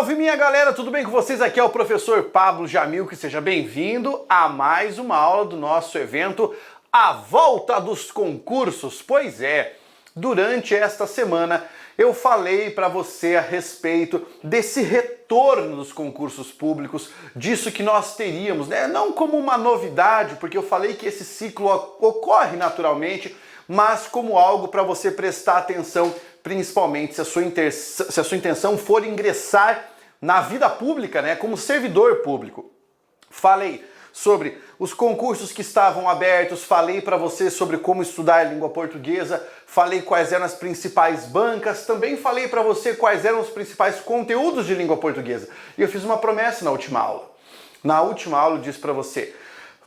Salve minha galera, tudo bem com vocês? Aqui é o professor Pablo Jamil, que seja bem-vindo a mais uma aula do nosso evento A Volta dos Concursos. Pois é, durante esta semana eu falei para você a respeito desse retorno dos concursos públicos, disso que nós teríamos, né? Não como uma novidade, porque eu falei que esse ciclo ocorre naturalmente, mas como algo para você prestar atenção, principalmente se a sua intenção for ingressar na vida pública, né, como servidor público. Falei sobre os concursos que estavam abertos, falei para você sobre como estudar língua portuguesa, falei quais eram as principais bancas, também falei para você quais eram os principais conteúdos de língua portuguesa. E eu fiz uma promessa na última aula. Na última aula eu disse para você: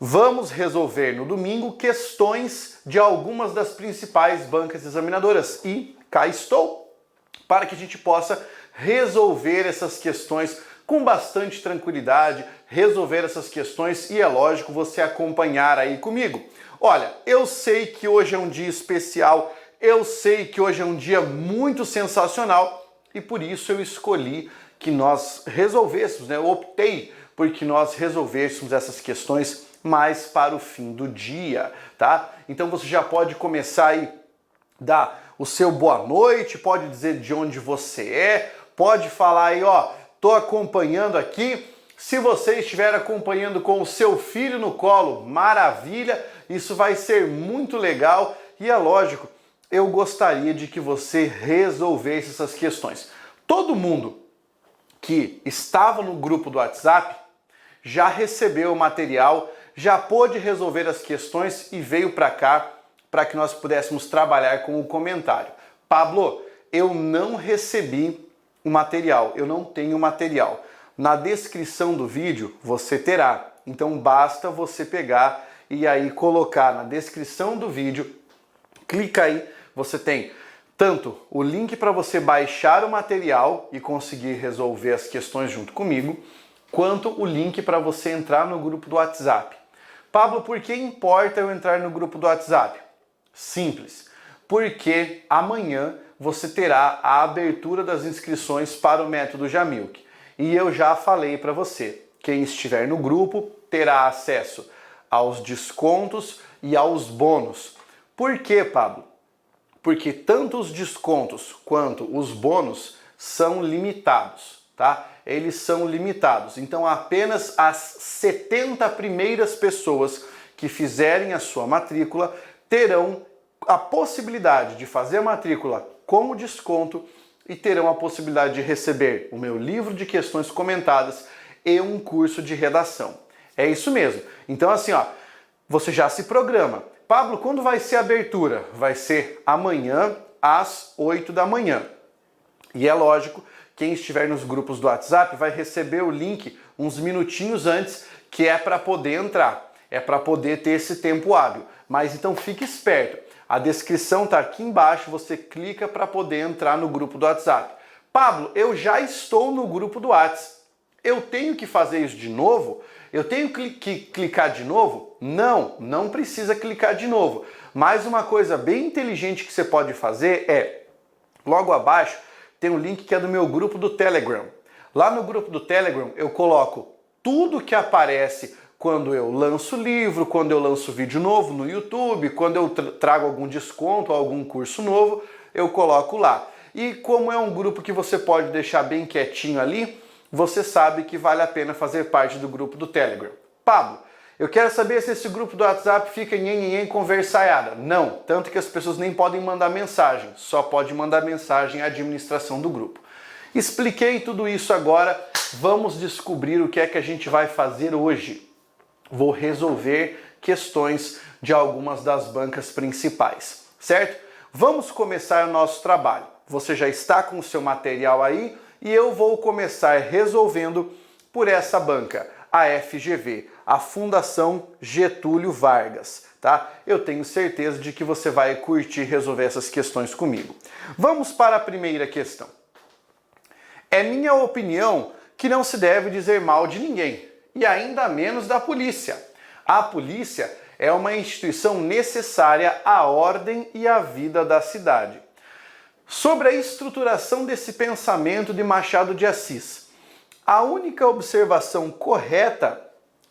vamos resolver no domingo questões de algumas das principais bancas examinadoras. E cá estou, para que a gente possa resolver essas questões com bastante tranquilidade, resolver essas questões e, é lógico, você acompanhar aí comigo. Olha, eu sei que hoje é um dia especial, eu sei que hoje é um dia muito sensacional e por isso eu escolhi que nós resolvêssemos, né? Eu optei por que nós resolvêssemos essas questões mais para o fim do dia, tá? Então você já pode começar aí, dar o seu boa noite, pode dizer de onde você é, pode falar aí, ó, tô acompanhando aqui. Se você estiver acompanhando com o seu filho no colo, maravilha, isso vai ser muito legal e é lógico, eu gostaria de que você resolvesse essas questões. Todo mundo que estava no grupo do WhatsApp já recebeu o material, já pôde resolver as questões e veio para cá para que nós pudéssemos trabalhar com o comentário. Pablo, eu não recebi o material, eu não tenho material. Na descrição do vídeo você terá, então basta você pegar e aí colocar na descrição do vídeo, clica aí, você tem tanto o link para você baixar o material e conseguir resolver as questões junto comigo, quanto o link para você entrar no grupo do WhatsApp. Pablo, por que importa eu entrar no grupo do WhatsApp? Simples, porque amanhã você terá a abertura das inscrições para o método Jamilk. E eu já falei para você, quem estiver no grupo terá acesso aos descontos e aos bônus. Por quê, Pablo? Porque tanto os descontos quanto os bônus são limitados, tá? Eles são limitados. Então apenas as 70 primeiras pessoas que fizerem a sua matrícula terão a possibilidade de fazer a matrícula com o desconto e terão a possibilidade de receber o meu livro de questões comentadas e um curso de redação. É isso mesmo. Então assim, ó, você já se programa. Pablo, quando vai ser a abertura? Vai ser amanhã às 8 da manhã. E é lógico, quem estiver nos grupos do WhatsApp vai receber o link uns minutinhos antes, que é para poder entrar. É para poder ter esse tempo hábil. Mas então fique esperto. A descrição está aqui embaixo, você clica para poder entrar no grupo do WhatsApp. Pablo, eu já estou no grupo do WhatsApp. Eu tenho que fazer isso de novo? Eu tenho que clicar de novo? Não, não precisa clicar de novo. Mas uma coisa bem inteligente que você pode fazer é, logo abaixo, tem um link que é do meu grupo do Telegram. Lá no grupo do Telegram eu coloco tudo que aparece quando eu lanço livro, quando eu lanço vídeo novo no YouTube, quando eu trago algum desconto, algum curso novo, eu coloco lá. E como é um grupo que você pode deixar bem quietinho ali, você sabe que vale a pena fazer parte do grupo do Telegram. Pablo, eu quero saber se esse grupo do WhatsApp fica em conversaiada. Não, tanto que as pessoas nem podem mandar mensagem, só pode mandar mensagem à administração do grupo. Expliquei tudo isso agora, vamos descobrir o que é que a gente vai fazer hoje. Vou resolver questões de algumas das bancas principais, certo? Vamos começar o nosso trabalho. Você já está com o seu material aí e eu vou começar resolvendo por essa banca, a FGV, a Fundação Getúlio Vargas, tá? Eu tenho certeza de que você vai curtir resolver essas questões comigo. Vamos para a primeira questão. É minha opinião que não se deve dizer mal de ninguém, e ainda menos da polícia. A polícia é uma instituição necessária à ordem e à vida da cidade. Sobre a estruturação desse pensamento de Machado de Assis, a única observação correta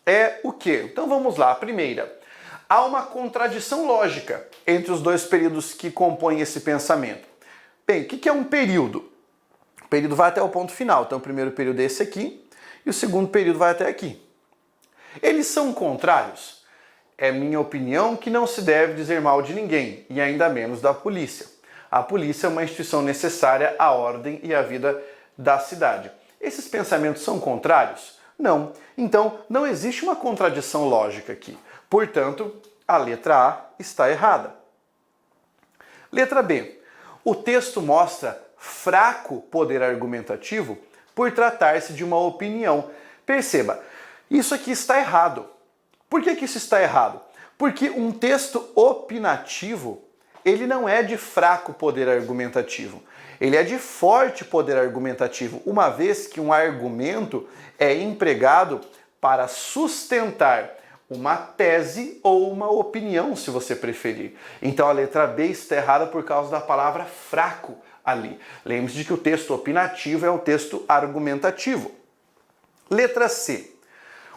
é o quê? Então vamos lá. A primeira, há uma contradição lógica entre os dois períodos que compõem esse pensamento. Bem, o que é um período? O período vai até o ponto final. Então o primeiro período é esse aqui e o segundo período vai até aqui. Eles são contrários? É minha opinião que não se deve dizer mal de ninguém, e ainda menos da polícia. A polícia é uma instituição necessária à ordem e à vida da cidade. Esses pensamentos são contrários? Não. Então, não existe uma contradição lógica aqui. Portanto, a letra A está errada. Letra B. O texto mostra fraco poder argumentativo por tratar-se de uma opinião. Perceba, isso aqui está errado. Por que isso está errado? Porque um texto opinativo, ele não é de fraco poder argumentativo. Ele é de forte poder argumentativo, uma vez que um argumento é empregado para sustentar uma tese ou uma opinião, se você preferir. Então a letra B está errada por causa da palavra fraco ali. Lembre-se de que o texto opinativo é o texto argumentativo. Letra C.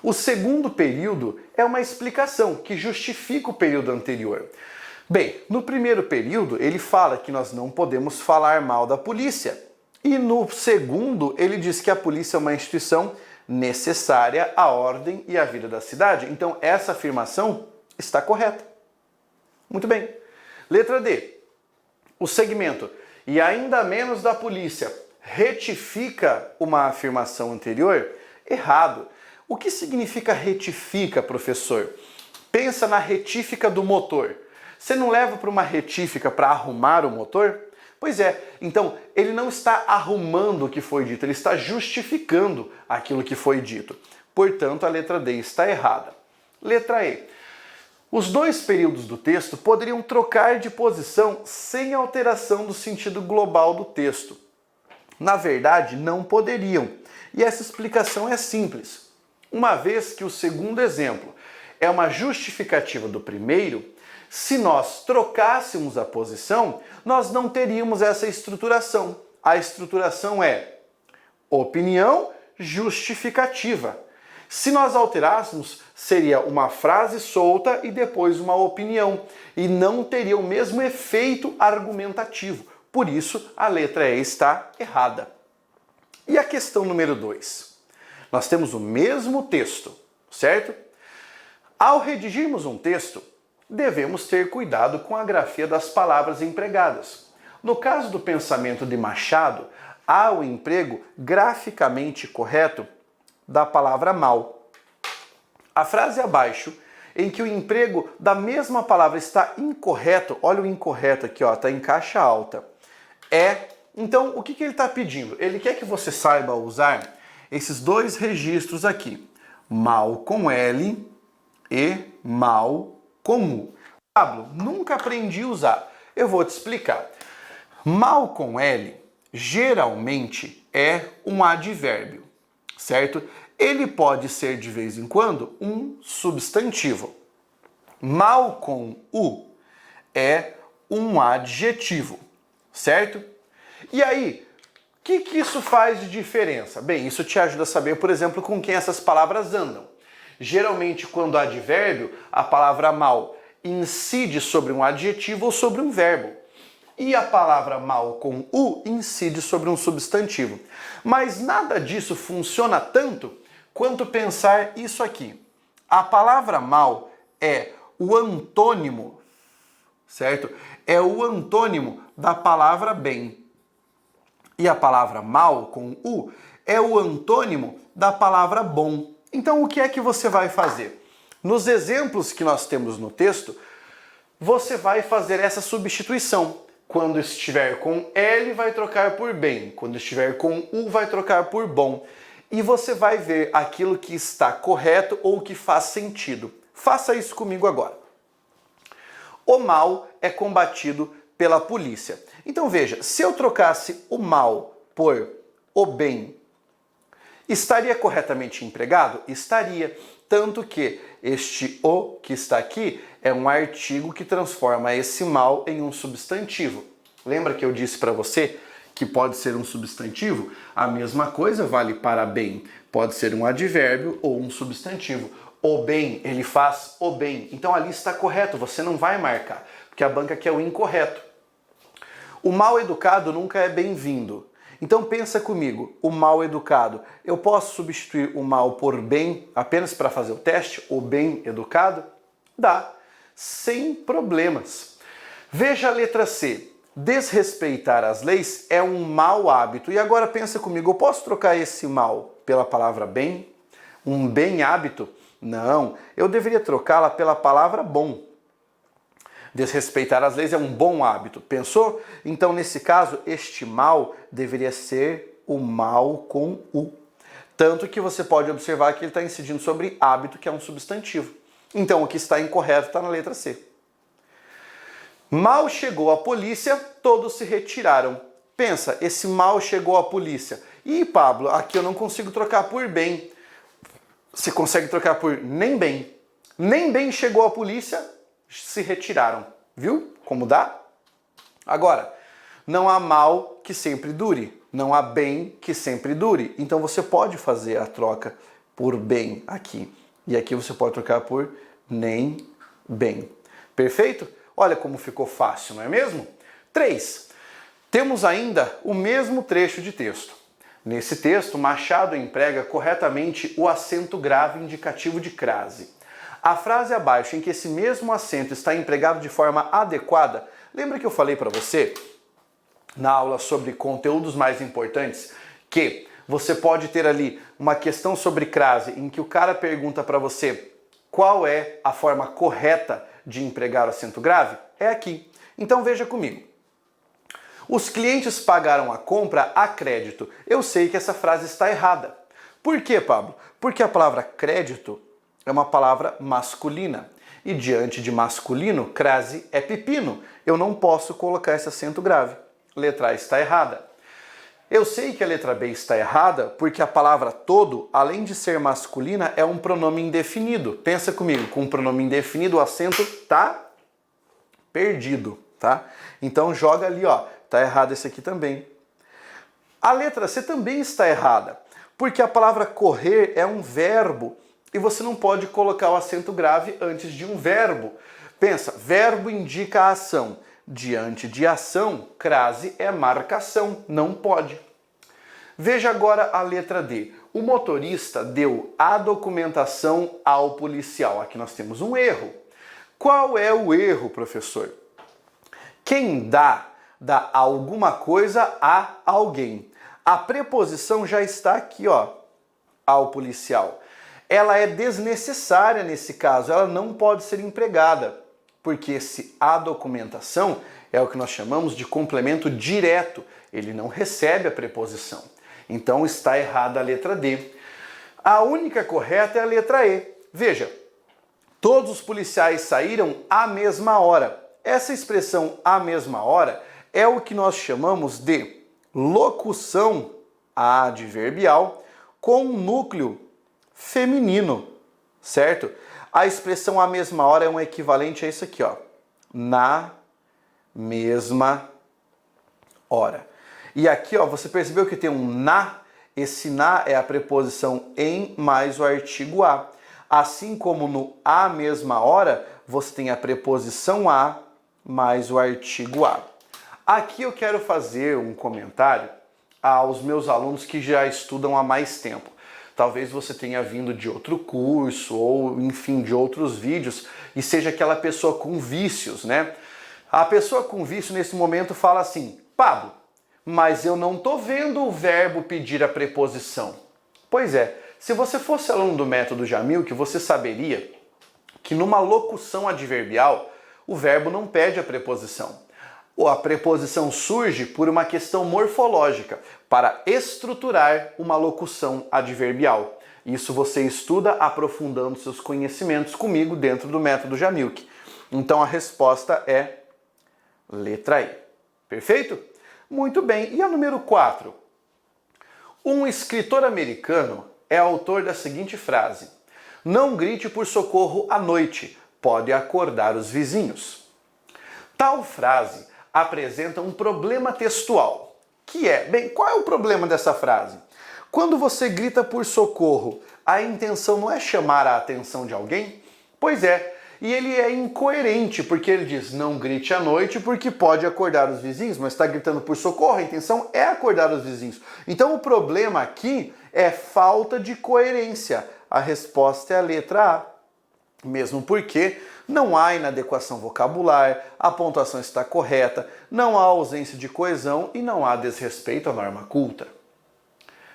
O segundo período é uma explicação que justifica o período anterior. Bem, no primeiro período ele fala que nós não podemos falar mal da polícia. E no segundo ele diz que a polícia é uma instituição necessária à ordem e à vida da cidade. Então essa afirmação está correta. Muito bem. Letra D. O segmento "e ainda menos da polícia" retifica uma afirmação anterior? Errado. O que significa retifica, professor? Pensa na retífica do motor. Você não leva para uma retífica para arrumar o motor? Pois é, então ele não está arrumando o que foi dito, ele está justificando aquilo que foi dito. Portanto, a letra D está errada. Letra E. Os dois períodos do texto poderiam trocar de posição sem alteração do sentido global do texto. Na verdade, não poderiam. E essa explicação é simples. Uma vez que o segundo exemplo é uma justificativa do primeiro, se nós trocássemos a posição, nós não teríamos essa estruturação. A estruturação é opinião justificativa. Se nós alterássemos, seria uma frase solta e depois uma opinião, e não teria o mesmo efeito argumentativo. Por isso, a letra E está errada. E a questão número 2? Nós temos o mesmo texto, certo? Ao redigirmos um texto, devemos ter cuidado com a grafia das palavras empregadas. No caso do pensamento de Machado, há o emprego graficamente correto da palavra mal. A frase abaixo, em que o emprego da mesma palavra está incorreto, olha o incorreto aqui, ó, está em caixa alta, então o que ele está pedindo? Ele quer que você saiba usar esses dois registros aqui, mal com L e mal com U. Pablo, nunca aprendi a usar. Eu vou te explicar. Mal com L geralmente é um advérbio, certo? Ele pode ser de vez em quando um substantivo. Mal com U é um adjetivo, certo? E aí, o que isso faz de diferença? Bem, isso te ajuda a saber, por exemplo, com quem essas palavras andam. Geralmente, quando há advérbio, a palavra mal incide sobre um adjetivo ou sobre um verbo. E a palavra mal com U incide sobre um substantivo. Mas nada disso funciona tanto quanto pensar isso aqui. A palavra mal é o antônimo, certo? É o antônimo da palavra bem. E a palavra mal, com U, é o antônimo da palavra bom. Então, o que é que você vai fazer? Nos exemplos que nós temos no texto, você vai fazer essa substituição. Quando estiver com L, vai trocar por bem. Quando estiver com U, vai trocar por bom. E você vai ver aquilo que está correto ou que faz sentido. Faça isso comigo agora. O mal é combatido pela polícia. Então veja, se eu trocasse o mal por o bem, estaria corretamente empregado? Estaria. Tanto que este o que está aqui é um artigo que transforma esse mal em um substantivo. Lembra que eu disse para você que pode ser um substantivo? A mesma coisa vale para bem. Pode ser um advérbio ou um substantivo. O bem, ele faz o bem. Então ali está correto, você não vai marcar, porque a banca quer o incorreto. O mal educado nunca é bem-vindo. Então pensa comigo, o mal educado. Eu posso substituir o mal por bem apenas para fazer o teste? O bem educado? Dá, sem problemas. Veja a letra C. Desrespeitar as leis é um mau hábito. E agora pensa comigo, eu posso trocar esse mal pela palavra bem? Um bem hábito? Não, eu deveria trocá-la pela palavra bom. Desrespeitar as leis é um bom hábito. Pensou? Então, nesse caso, este mal deveria ser o mal com U. Tanto que você pode observar que ele está incidindo sobre hábito, que é um substantivo. Então, o que está incorreto está na letra C. Mal chegou a polícia, todos se retiraram. Pensa, esse mal chegou à polícia. Ih, Pablo, aqui eu não consigo trocar por bem. Você consegue trocar por nem bem. Nem bem chegou a polícia, se retiraram. Viu como dá? Agora, não há mal que sempre dure. Não há bem que sempre dure. Então você pode fazer a troca por bem aqui. E aqui você pode trocar por nem bem. Perfeito? Olha como ficou fácil, não é mesmo? 3. Temos ainda o mesmo trecho de texto. Nesse texto, Machado emprega corretamente o acento grave indicativo de crase. A frase abaixo, em que esse mesmo acento está empregado de forma adequada, lembra que eu falei para você, na aula sobre conteúdos mais importantes, que você pode ter ali uma questão sobre crase, em que o cara pergunta para você qual é a forma correta de empregar o acento grave? É aqui. Então veja comigo. Os clientes pagaram a compra a crédito. Eu sei que essa frase está errada. Por quê, Pablo? Porque a palavra crédito é uma palavra masculina. E diante de masculino, crase é pepino. Eu não posso colocar esse acento grave. Letra A está errada. Eu sei que a letra B está errada porque a palavra todo, além de ser masculina, é um pronome indefinido. Pensa comigo, com um pronome indefinido o acento tá perdido, tá? Então joga ali, ó, tá errado esse aqui também. A letra C também está errada, porque a palavra correr é um verbo e você não pode colocar o acento grave antes de um verbo. Pensa, verbo indica a ação. Diante de ação, crase é marcação, não pode. Veja agora a letra D. O motorista deu a documentação ao policial. Aqui nós temos um erro. Qual é o erro, professor? Quem dá alguma coisa a alguém. A preposição já está aqui, ó, ao policial. Ela é desnecessária nesse caso, ela não pode ser empregada, porque esse a documentação é o que nós chamamos de complemento direto. Ele não recebe a preposição. Então está errada a letra D. A única correta é a letra E. Veja, todos os policiais saíram à mesma hora. Essa expressão à mesma hora é o que nós chamamos de locução adverbial com núcleo feminino, certo? A expressão à mesma hora é um equivalente a isso aqui, ó. Na mesma hora. E aqui, ó, você percebeu que tem um na? Esse na é a preposição em mais o artigo a. Assim como no à mesma hora, você tem a preposição a mais o artigo a. Aqui eu quero fazer um comentário aos meus alunos que já estudam há mais tempo. Talvez você tenha vindo de outro curso ou, enfim, de outros vídeos e seja aquela pessoa com vícios, né? A pessoa com vício nesse momento fala assim: Pablo, mas eu não estou vendo o verbo pedir a preposição. Pois é, se você fosse aluno do método Jamilk, você saberia que numa locução adverbial, o verbo não pede a preposição. A preposição surge por uma questão morfológica, para estruturar uma locução adverbial. Isso você estuda aprofundando seus conhecimentos comigo dentro do método Jamilk. Então a resposta é letra E. Perfeito? Muito bem. E a número 4? Um escritor americano é autor da seguinte frase: não grite por socorro à noite, pode acordar os vizinhos. Tal frase apresenta um problema textual, que é, bem, qual é o problema dessa frase? Quando você grita por socorro, a intenção não é chamar a atenção de alguém? Pois é, e ele é incoerente, porque ele diz não grite à noite porque pode acordar os vizinhos, mas está gritando por socorro, a intenção é acordar os vizinhos. Então o problema aqui é falta de coerência. A resposta é a letra A. Mesmo porque não há inadequação vocabular, a pontuação está correta, não há ausência de coesão e não há desrespeito à norma culta.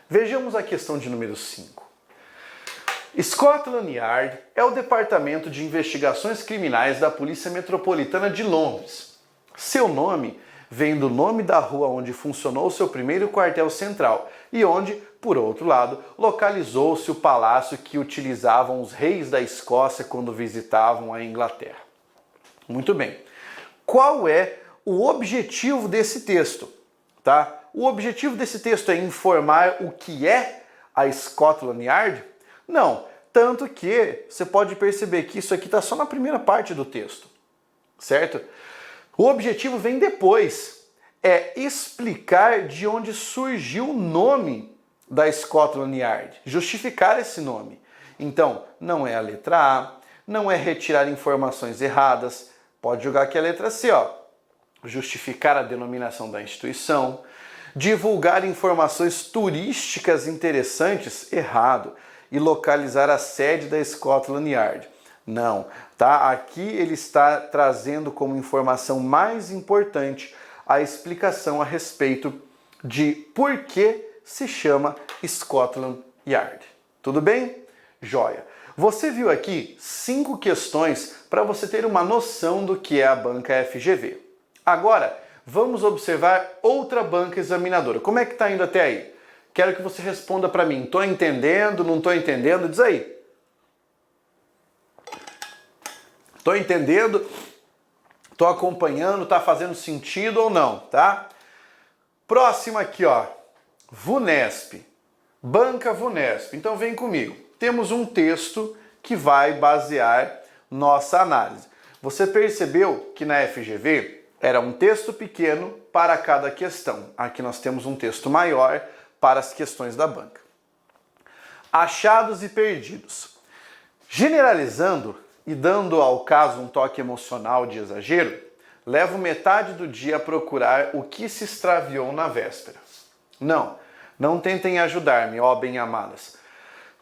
Vejamos a questão de número 5. Scotland Yard é o departamento de investigações criminais da Polícia Metropolitana de Londres. Seu nome vem do nome da rua onde funcionou seu primeiro quartel central e onde, por outro lado, localizou-se o palácio que utilizavam os reis da Escócia quando visitavam a Inglaterra. Muito bem. Qual é o objetivo desse texto? Tá? O objetivo desse texto é informar o que é a Scotland Yard? Não, tanto que você pode perceber que isso aqui está só na primeira parte do texto, certo? O objetivo vem depois, é explicar de onde surgiu o nome da Scotland Yard, justificar esse nome. Então, não é a letra A, não é retirar informações erradas, pode jogar aqui a letra C, ó. Justificar a denominação da instituição, divulgar informações turísticas interessantes, errado, e localizar a sede da Scotland Yard. Não, tá? Aqui ele está trazendo como informação mais importante a explicação a respeito de por que se chama Scotland Yard. Tudo bem? Joia. Você viu aqui 5 questões para você ter uma noção do que é a banca FGV. Agora, vamos observar outra banca examinadora. Como é que está indo até aí? Quero que você responda para mim. Estou entendendo, não estou entendendo? Diz aí. Estou entendendo? Estou acompanhando? Está fazendo sentido ou não? Tá? Próximo aqui, ó. VUNESP. Banca VUNESP. Então vem comigo. Temos um texto que vai basear nossa análise. Você percebeu que na FGV era um texto pequeno para cada questão. Aqui nós temos um texto maior para as questões da banca. Achados e perdidos. Generalizando e dando ao caso um toque emocional de exagero, levo metade do dia a procurar o que se extraviou na véspera. Não tentem ajudar-me, ó bem-amadas,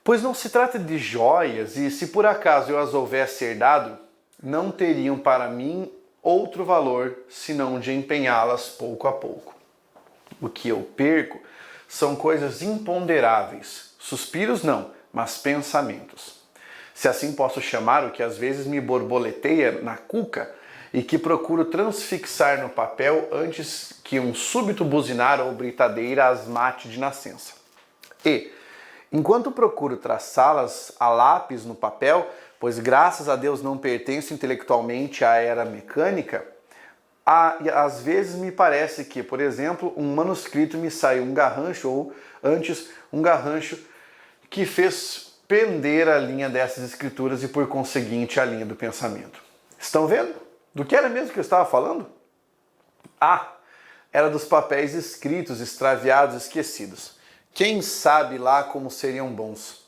pois não se trata de joias e, se por acaso eu as houvesse herdado, não teriam para mim outro valor senão de empenhá-las pouco a pouco. O que eu perco são coisas imponderáveis, suspiros não, mas pensamentos. Se assim posso chamar o que às vezes me borboleteia na cuca e que procuro transfixar no papel antes que um súbito buzinar ou britadeira as mate de nascença. E, enquanto procuro traçá-las a lápis no papel, pois graças a Deus não pertenço intelectualmente à era mecânica, às vezes me parece que, por exemplo, um manuscrito me saiu um garrancho, ou antes um garrancho que fez pender a linha dessas escrituras e, por conseguinte, a linha do pensamento. Estão vendo? Do que era mesmo que eu estava falando? Era dos papéis escritos, extraviados, esquecidos. Quem sabe lá como seriam bons.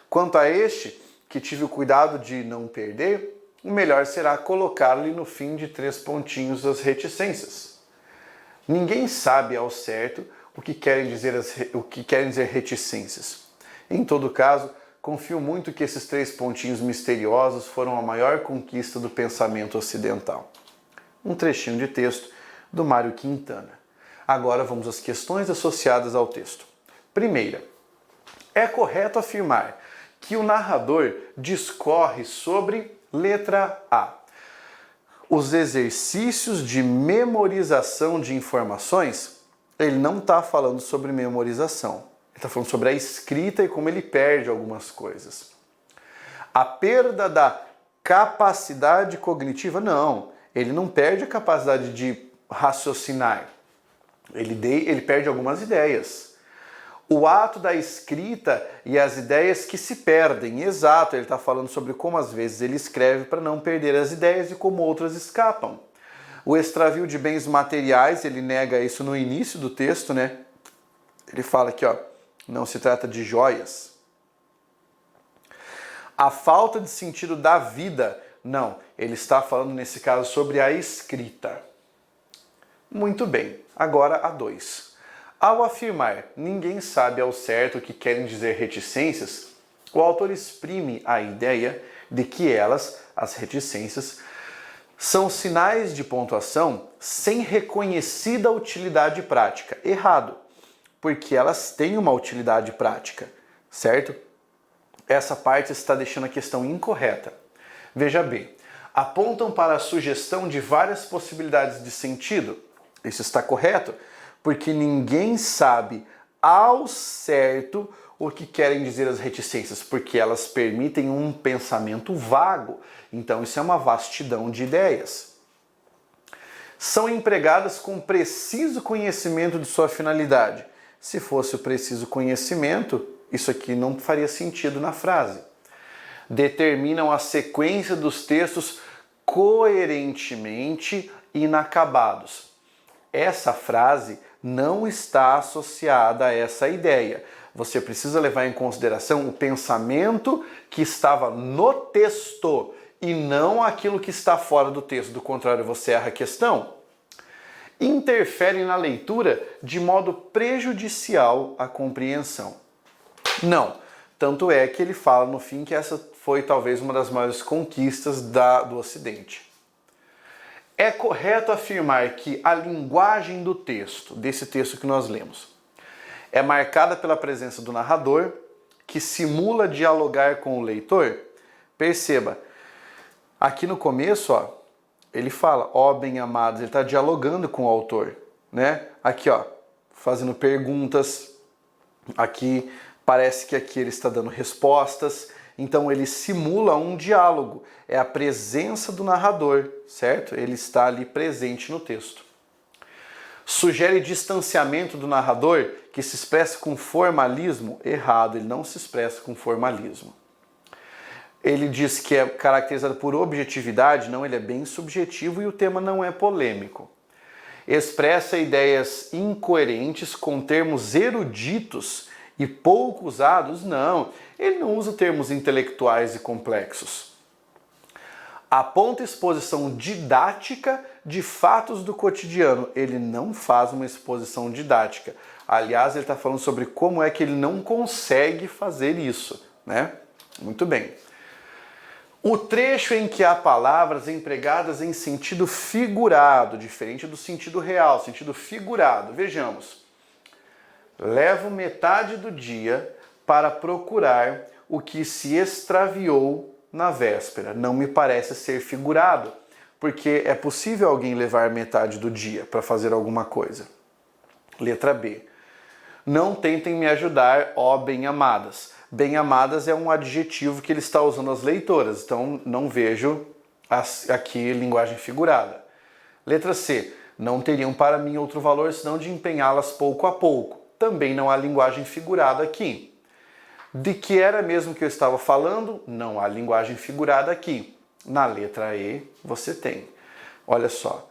Quanto a este, que tive o cuidado de não perder, o melhor será colocá-lo no fim de 3 pontinhos as reticências. Ninguém sabe ao certo o que querem dizer reticências. Em todo caso, confio muito que esses 3 pontinhos misteriosos foram a maior conquista do pensamento ocidental. Um trechinho de texto do Mário Quintana. Agora vamos às questões associadas ao texto. Primeira, é correto afirmar que o narrador discorre sobre, letra A, os exercícios de memorização de informações? Ele não está falando sobre memorização. Ele está falando sobre a escrita e como ele perde algumas coisas. A perda da capacidade cognitiva? Não. Ele não perde a capacidade de raciocinar. Ele perde algumas ideias. O ato da escrita e as ideias que se perdem. Exato, ele está falando sobre como às vezes ele escreve para não perder as ideias e como outras escapam. O extravio de bens materiais, ele nega isso no início do texto, né? Ele fala aqui, ó, não se trata de joias. A falta de sentido da vida, não. Ele está falando nesse caso sobre a escrita. Muito bem, agora a 2. Ao afirmar ninguém sabe ao certo o que querem dizer reticências, o autor exprime a ideia de que elas, as reticências, são sinais de pontuação sem reconhecida utilidade prática. Errado, porque elas têm uma utilidade prática, certo? Essa parte está deixando a questão incorreta. Veja bem, apontam para a sugestão de várias possibilidades de sentido. Isso está correto, porque ninguém sabe ao certo o que querem dizer as reticências, porque elas permitem um pensamento vago. Então isso é uma vastidão de ideias. São empregadas com preciso conhecimento de sua finalidade. Se fosse o preciso conhecimento, isso aqui não faria sentido na frase. Determinam a sequência dos textos coerentemente inacabados. Essa frase não está associada a essa ideia. Você precisa levar em consideração o pensamento que estava no texto e não aquilo que está fora do texto. Do contrário, você erra a questão. Interferem na leitura de modo prejudicial à compreensão. Não. Tanto é que ele fala no fim que essa foi talvez uma das maiores conquistas do Ocidente. É correto afirmar que a linguagem do texto, desse texto que nós lemos, é marcada pela presença do narrador, que simula dialogar com o leitor? Perceba, aqui no começo, ó, ele fala, ó bem-amados, ele está dialogando com o autor, né? Aqui, ó, fazendo perguntas, aqui parece que aqui ele está dando respostas. Então ele simula um diálogo, é a presença do narrador, certo? Ele está ali presente no texto. Sugere distanciamento do narrador que se expressa com formalismo? Errado, ele não se expressa com formalismo. Ele diz que é caracterizado por objetividade? Não, ele é bem subjetivo e o tema não é polêmico. Expressa ideias incoerentes com termos eruditos e pouco usados? Não, ele não usa termos intelectuais e complexos. Aponta exposição didática de fatos do cotidiano. Ele não faz uma exposição didática. Aliás, ele está falando sobre como é que ele não consegue fazer isso, né? Muito bem. O trecho em que há palavras empregadas em sentido figurado, diferente do sentido real, sentido figurado. Vejamos. Levo metade do dia para procurar o que se extraviou na véspera. Não me parece ser figurado, porque é possível alguém levar metade do dia para fazer alguma coisa. Letra B. Não tentem me ajudar, ó bem-amadas. Bem-amadas é um adjetivo que ele está usando às leitoras, então não vejo aqui linguagem figurada. Letra C. Não teriam para mim outro valor senão de empenhá-las pouco a pouco. Também não há linguagem figurada aqui. De que era mesmo que eu estava falando? Não há linguagem figurada aqui. Na letra E, você tem. Olha só.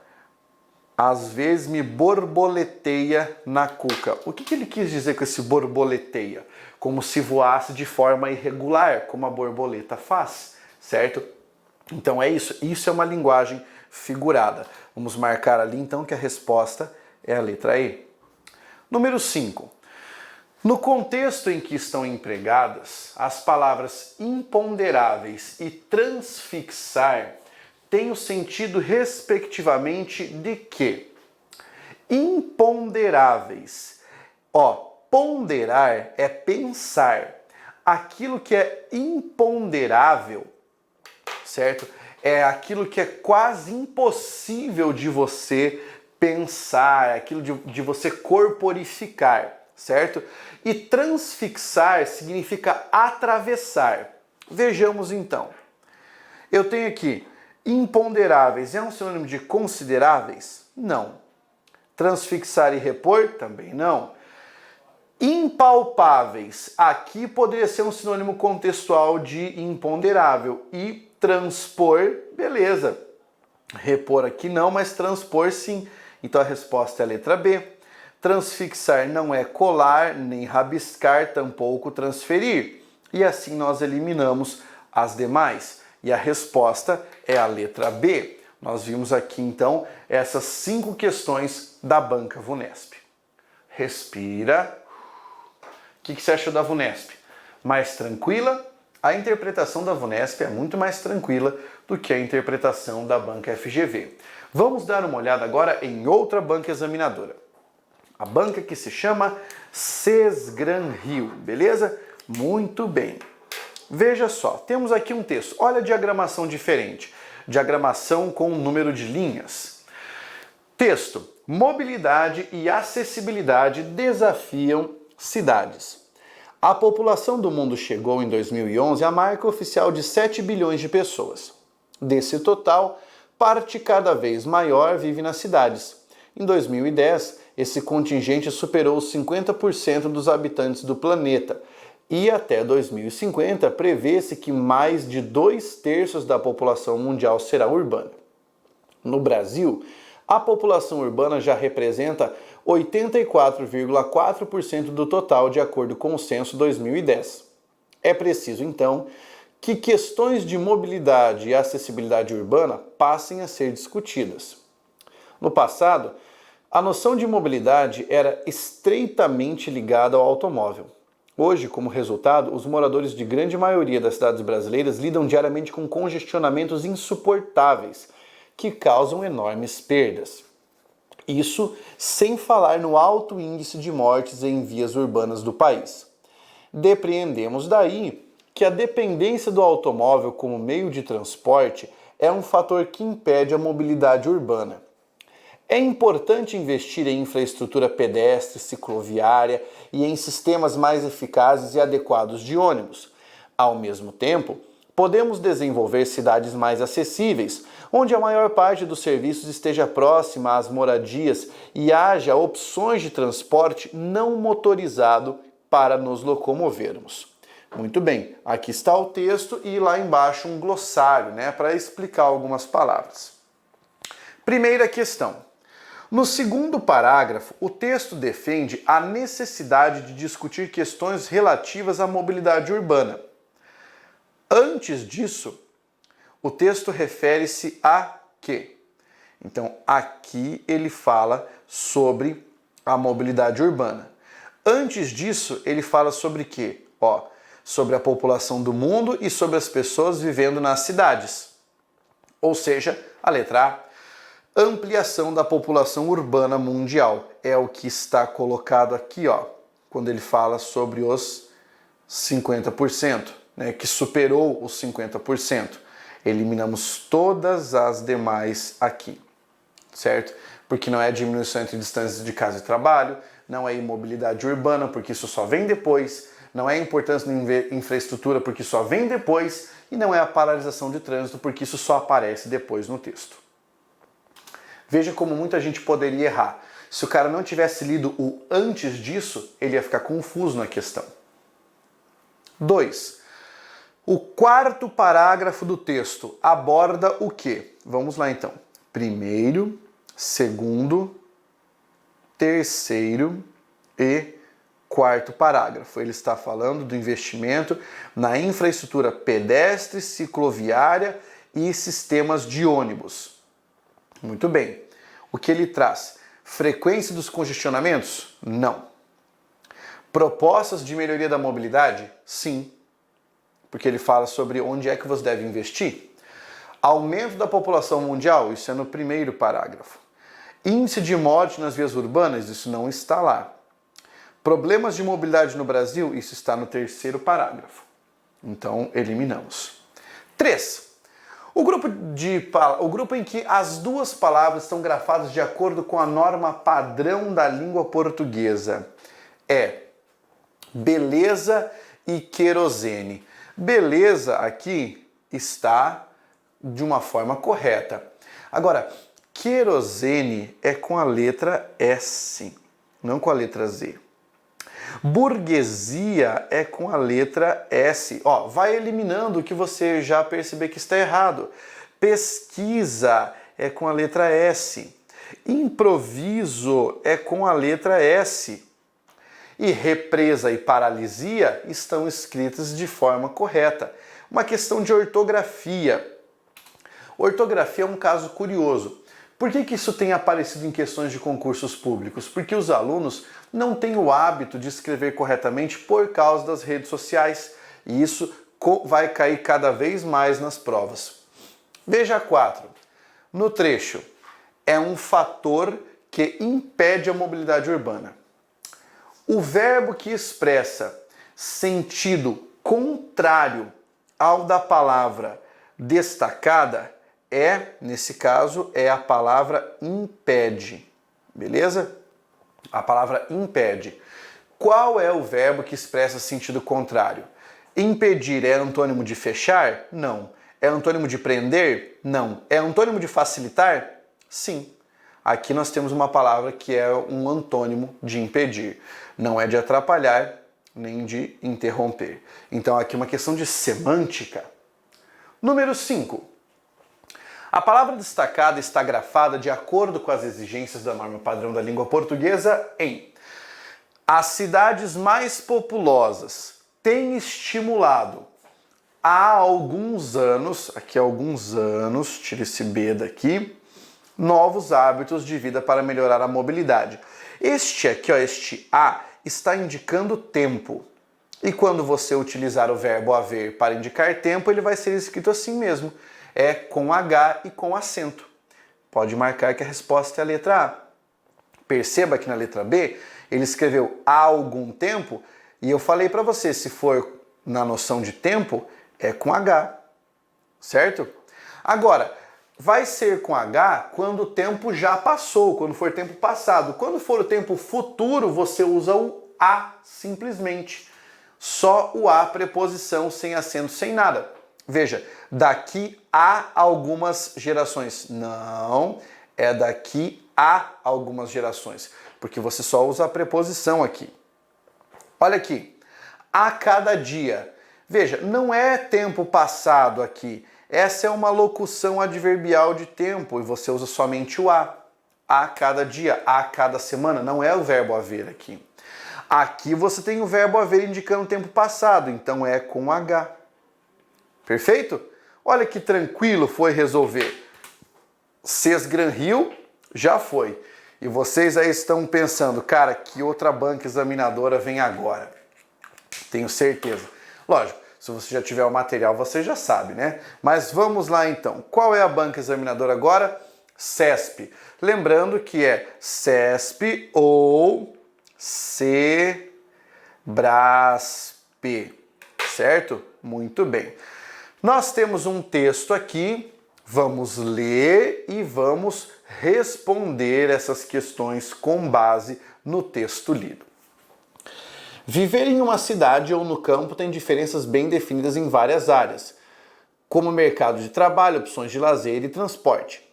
Às vezes me borboleteia na cuca. O que ele quis dizer com esse borboleteia? Como se voasse de forma irregular, como a borboleta faz, certo? Então é isso. Isso é uma linguagem figurada. Vamos marcar ali então que a resposta é a letra E. Número 5. No contexto em que estão empregadas, as palavras imponderáveis e transfixar têm o sentido, respectivamente, de que Imponderáveis. Ó, ponderar é pensar. Aquilo que é imponderável, certo? É aquilo que é quase impossível de você pensar, aquilo de você corporificar, certo? E transfixar significa atravessar. Vejamos então. Eu tenho aqui imponderáveis, é um sinônimo de consideráveis? Não. Transfixar e repor? Também não. Impalpáveis, aqui poderia ser um sinônimo contextual de imponderável. E transpor, beleza. Repor aqui não, mas transpor sim. Então a resposta é a letra B. Transfixar não é colar, nem rabiscar, tampouco transferir. E assim nós eliminamos as demais. E a resposta é a letra B. Nós vimos aqui então essas 5 questões da banca VUNESP. Respira. O que você achou da VUNESP? Mais tranquila? A interpretação da VUNESP é muito mais tranquila do que a interpretação da banca FGV. Vamos dar uma olhada agora em outra banca examinadora. A banca que se chama Sesgran-Rio, beleza? Muito bem. Veja só, temos aqui um texto. Olha a diagramação diferente. Diagramação com número de linhas. Texto. Mobilidade e acessibilidade desafiam cidades. A população do mundo chegou em 2011 à marca oficial de 7 bilhões de pessoas. Desse total, parte cada vez maior vive nas cidades. Em 2010, esse contingente superou os 50% dos habitantes do planeta. E até 2050, prevê-se que mais de 2/3 da população mundial será urbana. No Brasil, a população urbana já representa 84,4% do total, de acordo com o censo 2010. É preciso, então, que questões de mobilidade e acessibilidade urbana passem a ser discutidas. No passado, a noção de mobilidade era estreitamente ligada ao automóvel. Hoje, como resultado, os moradores de grande maioria das cidades brasileiras lidam diariamente com congestionamentos insuportáveis, que causam enormes perdas. Isso sem falar no alto índice de mortes em vias urbanas do país. Depreendemos daí que a dependência do automóvel como meio de transporte é um fator que impede a mobilidade urbana. É importante investir em infraestrutura pedestre, cicloviária e em sistemas mais eficazes e adequados de ônibus. Ao mesmo tempo, podemos desenvolver cidades mais acessíveis, onde a maior parte dos serviços esteja próxima às moradias e haja opções de transporte não motorizado para nos locomovermos. Muito bem, aqui está o texto e lá embaixo um glossário, para explicar algumas palavras. Primeira questão. No segundo parágrafo, o texto defende a necessidade de discutir questões relativas à mobilidade urbana. Antes disso, o texto refere-se a quê? Então, aqui ele fala sobre a mobilidade urbana. Antes disso, ele fala sobre quê? Sobre a população do mundo e sobre as pessoas vivendo nas cidades. Ou seja, a letra A. Ampliação da população urbana mundial. É o que está colocado aqui, quando ele fala sobre os 50%, que superou os 50%. Eliminamos todas as demais aqui, certo? Porque não é diminuição entre distâncias de casa e trabalho, não é imobilidade urbana, porque isso só vem depois, não é importância na infraestrutura, porque só vem depois, e não é a paralisação de trânsito, porque isso só aparece depois no texto. Veja como muita gente poderia errar. Se o cara não tivesse lido o antes disso, ele ia ficar confuso na questão. 2. O quarto parágrafo do texto aborda o quê? Vamos lá então. Primeiro, segundo, terceiro e quarto parágrafo. Ele está falando do investimento na infraestrutura pedestre, cicloviária e sistemas de ônibus. Muito bem. O que ele traz? Frequência dos congestionamentos? Não. Propostas de melhoria da mobilidade? Sim. Porque ele fala sobre onde é que você deve investir. Aumento da população mundial? Isso é no primeiro parágrafo. Índice de morte nas vias urbanas, isso não está lá. Problemas de mobilidade no Brasil, isso está no terceiro parágrafo. Então, eliminamos. 3. O grupo em que as duas palavras estão grafadas de acordo com a norma padrão da língua portuguesa é beleza e querosene. Beleza aqui está de uma forma correta. Agora, querosene é com a letra S, não com a letra Z. Burguesia é com a letra S. Ó, vai eliminando o que você já percebeu que está errado. Pesquisa é com a letra S. Improviso é com a letra S. E represa e paralisia estão escritas de forma correta. Uma questão de ortografia. Ortografia é um caso curioso. Por que isso tem aparecido em questões de concursos públicos? Porque os alunos não têm o hábito de escrever corretamente por causa das redes sociais. E isso vai cair cada vez mais nas provas. Veja 4. No trecho, é um fator que impede a mobilidade urbana. O verbo que expressa sentido contrário ao da palavra destacada nesse caso, é a palavra impede. Beleza? A palavra impede. Qual é o verbo que expressa sentido contrário? Impedir é antônimo de fechar? Não. É antônimo de prender? Não. É antônimo de facilitar? Sim. Aqui nós temos uma palavra que é um antônimo de impedir. Não é de atrapalhar, nem de interromper. Então aqui uma questão de semântica. Número 5. A palavra destacada está grafada de acordo com as exigências da norma padrão da língua portuguesa em: as cidades mais populosas têm estimulado há alguns anos, tira esse B daqui, novos hábitos de vida para melhorar a mobilidade. Este aqui, este A, está indicando tempo. E quando você utilizar o verbo haver para indicar tempo, ele vai ser escrito assim mesmo. É com H e com acento. Pode marcar que a resposta é a letra A. Perceba que na letra B, ele escreveu há algum tempo, e eu falei para você, se for na noção de tempo, é com H, certo? Agora, vai ser com H quando o tempo já passou, quando for tempo passado. Quando for o tempo futuro, você usa o A simplesmente. Só o A, preposição, sem acento, sem nada. Veja, daqui a algumas gerações. Não, é daqui a algumas gerações, porque você só usa a preposição aqui. Olha aqui, a cada dia. Veja, não é tempo passado aqui. Essa é uma locução adverbial de tempo e você usa somente o a. A cada dia, a cada semana, não é o verbo haver aqui. Aqui você tem o verbo haver indicando o tempo passado, então é com H. Perfeito? Olha que tranquilo foi resolver. Ces Gran Rio já foi. E vocês aí estão pensando, cara, que outra banca examinadora vem agora? Tenho certeza. Lógico, se você já tiver o material, você já sabe, né? Mas vamos lá então. Qual é a banca examinadora agora? CESP. Lembrando que é CESP ou Sebrasp, certo? Muito bem. Nós temos um texto aqui, vamos ler e vamos responder essas questões com base no texto lido. Viver em uma cidade ou no campo tem diferenças bem definidas em várias áreas, como mercado de trabalho, opções de lazer e transporte.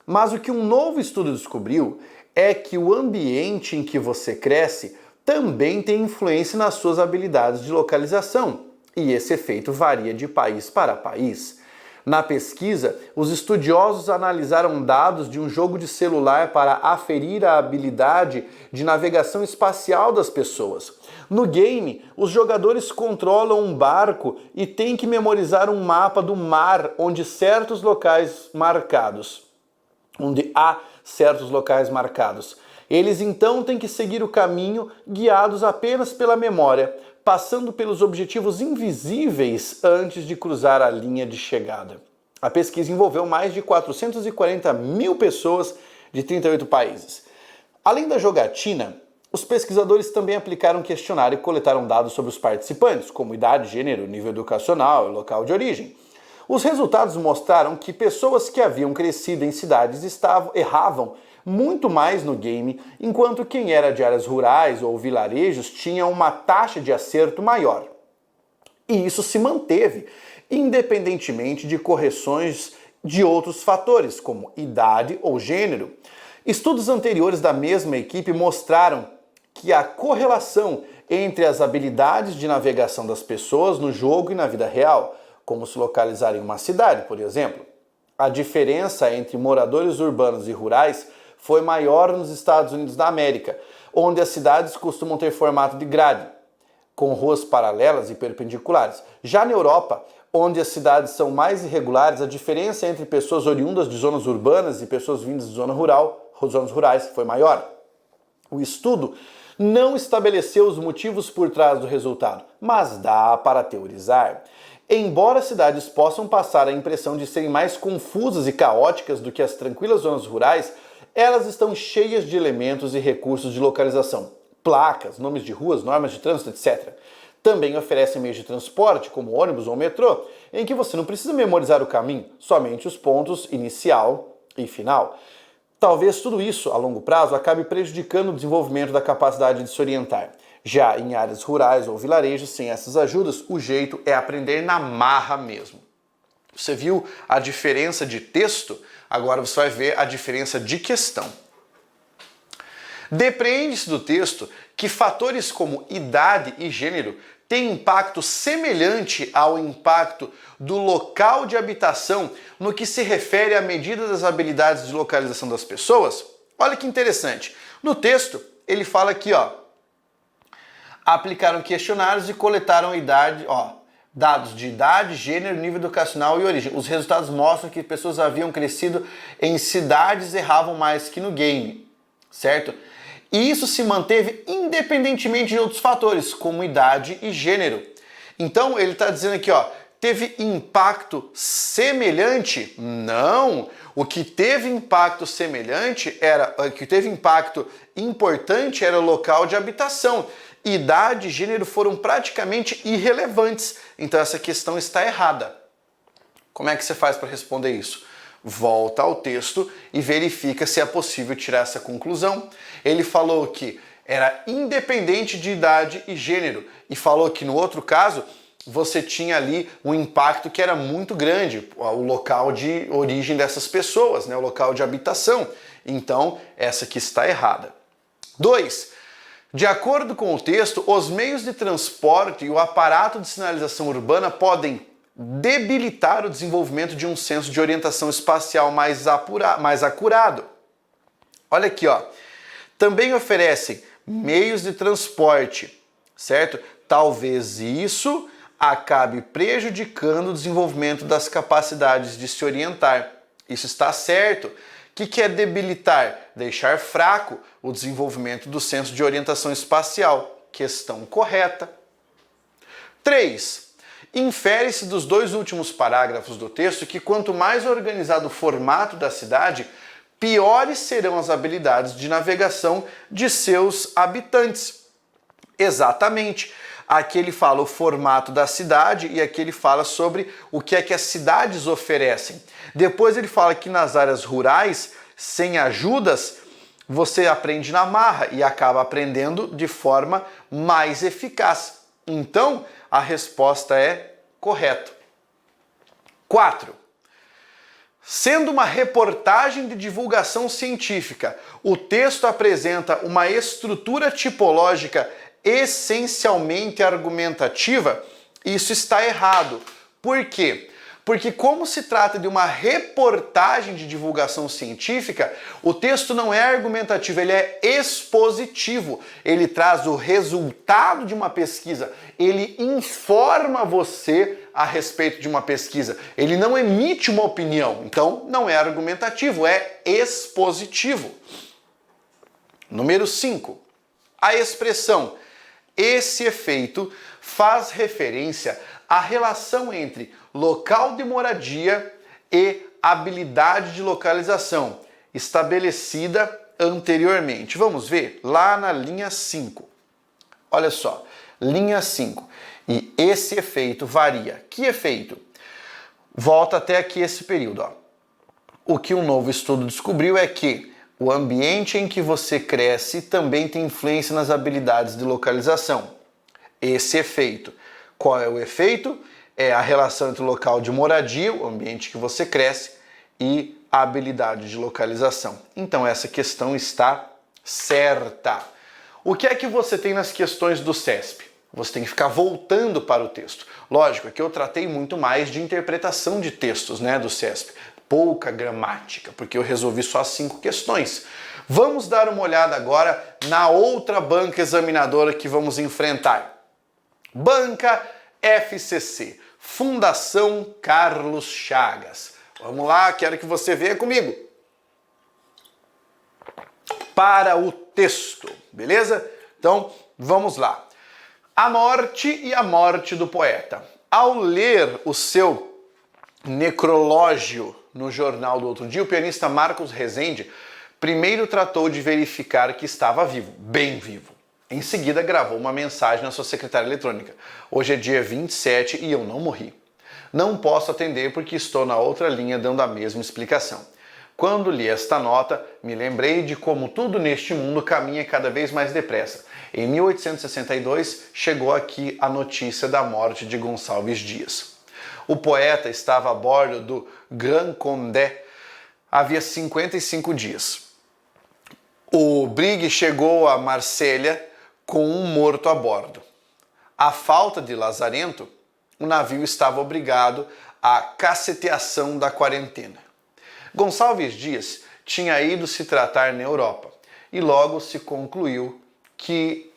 Mas o que um novo estudo descobriu é que o ambiente em que você cresce também tem influência nas suas habilidades de localização, e esse efeito varia de país para país. Na pesquisa, os estudiosos analisaram dados de um jogo de celular para aferir a habilidade de navegação espacial das pessoas. No game, os jogadores controlam um barco e têm que memorizar um mapa do mar onde há certos locais marcados. Eles então têm que seguir o caminho guiados apenas pela memória, passando pelos objetivos invisíveis antes de cruzar a linha de chegada. A pesquisa envolveu mais de 440 mil pessoas de 38 países. Além da jogatina, os pesquisadores também aplicaram um questionário e coletaram dados sobre os participantes, como idade, gênero, nível educacional e local de origem. Os resultados mostraram que pessoas que haviam crescido em cidades erravam muito mais no game, enquanto quem era de áreas rurais ou vilarejos tinha uma taxa de acerto maior. E isso se manteve, independentemente de correções de outros fatores, como idade ou gênero. Estudos anteriores da mesma equipe mostraram que a correlação entre as habilidades de navegação das pessoas no jogo e na vida real, como se localizar em uma cidade, por exemplo. A diferença entre moradores urbanos e rurais foi maior nos Estados Unidos da América, onde as cidades costumam ter formato de grade, com ruas paralelas e perpendiculares. Já na Europa, onde as cidades são mais irregulares, a diferença entre pessoas oriundas de zonas urbanas e pessoas vindas de zonas rurais foi maior. O estudo não estabeleceu os motivos por trás do resultado, mas dá para teorizar. Embora as cidades possam passar a impressão de serem mais confusas e caóticas do que as tranquilas zonas rurais, elas estão cheias de elementos e recursos de localização. Placas, nomes de ruas, normas de trânsito, etc. Também oferecem meios de transporte, como ônibus ou metrô, em que você não precisa memorizar o caminho, somente os pontos inicial e final. Talvez tudo isso, a longo prazo, acabe prejudicando o desenvolvimento da capacidade de se orientar. Já em áreas rurais ou vilarejos, sem essas ajudas, o jeito é aprender na marra mesmo. Você viu a diferença de texto? Agora você vai ver a diferença de questão. Depreende-se do texto que fatores como idade e gênero têm impacto semelhante ao impacto do local de habitação no que se refere à medida das habilidades de localização das pessoas. Olha que interessante. No texto, ele fala aqui, aplicaram questionários e coletaram dados de idade, gênero, nível educacional e origem. Os resultados mostram que pessoas haviam crescido em cidades e erravam mais que no game, certo? E isso se manteve independentemente de outros fatores, como idade e gênero. Então ele está dizendo aqui, teve impacto semelhante? Não! O que teve impacto semelhante o que teve impacto importante era o local de habitação. Idade e gênero foram praticamente irrelevantes. Então essa questão está errada. Como é que você faz para responder isso? Volta ao texto e verifica se é possível tirar essa conclusão. Ele falou que era independente de idade e gênero e falou que no outro caso você tinha ali um impacto que era muito grande, o local de origem dessas pessoas, o local de habitação. Então essa aqui está errada. 2. De acordo com o texto, os meios de transporte e o aparato de sinalização urbana podem debilitar o desenvolvimento de um senso de orientação espacial mais acurado. Olha aqui, também oferecem meios de transporte, certo? Talvez isso acabe prejudicando o desenvolvimento das capacidades de se orientar. Isso está certo. O que é debilitar? Deixar fraco o desenvolvimento do senso de orientação espacial. Questão correta. 3. Infere-se dos dois últimos parágrafos do texto que quanto mais organizado o formato da cidade, piores serão as habilidades de navegação de seus habitantes. Exatamente. Aqui ele fala o formato da cidade e aqui ele fala sobre o que é que as cidades oferecem. Depois ele fala que nas áreas rurais, sem ajudas, você aprende na marra e acaba aprendendo de forma mais eficaz. Então, a resposta é correta. 4. Sendo uma reportagem de divulgação científica, o texto apresenta uma estrutura tipológica essencialmente argumentativa. Isso está errado. Por quê? Porque como se trata de uma reportagem de divulgação científica, o texto não é argumentativo, ele é expositivo. Ele traz o resultado de uma pesquisa, ele informa você a respeito de uma pesquisa. Ele não emite uma opinião, então não é argumentativo, é expositivo. Número 5. A expressão "esse efeito" faz referência à relação entre local de moradia e habilidade de localização. estabelecida anteriormente. Vamos ver lá na linha 5. Olha só, linha 5. E esse efeito varia. Que efeito? Volta até aqui esse período. Ó. O que um novo estudo descobriu é que o ambiente em que você cresce também tem influência nas habilidades de localização. Esse efeito. Qual é o efeito? É a relação entre o local de moradia, o ambiente que você cresce, e a habilidade de localização. Então essa questão está certa. O que é que você tem nas questões do CESP? Você tem que ficar voltando para o texto. Lógico, aqui eu tratei muito mais de interpretação de textos, né, do CESP. Pouca gramática, porque eu resolvi só 5 questões. Vamos dar uma olhada agora na outra banca examinadora que vamos enfrentar. Banca FCC, Fundação Carlos Chagas. Vamos lá, quero que você venha comigo. Para o texto, beleza? Então, vamos lá. A morte e a morte do poeta. Ao ler o seu necrológio no jornal do outro dia, o pianista Marcos Rezende primeiro tratou de verificar que estava vivo, bem vivo. Em seguida, gravou uma mensagem na sua secretária eletrônica. Hoje é dia 27 e eu não morri. Não posso atender porque estou na outra linha dando a mesma explicação. Quando li esta nota, me lembrei de como tudo neste mundo caminha cada vez mais depressa. Em 1862, chegou aqui a notícia da morte de Gonçalves Dias. O poeta estava a bordo do Grand Condé havia 55 dias. O Brig chegou a Marselha com um morto a bordo. À falta de lazarento, o navio estava obrigado à caceteação da quarentena. Gonçalves Dias tinha ido se tratar na Europa e logo se concluiu que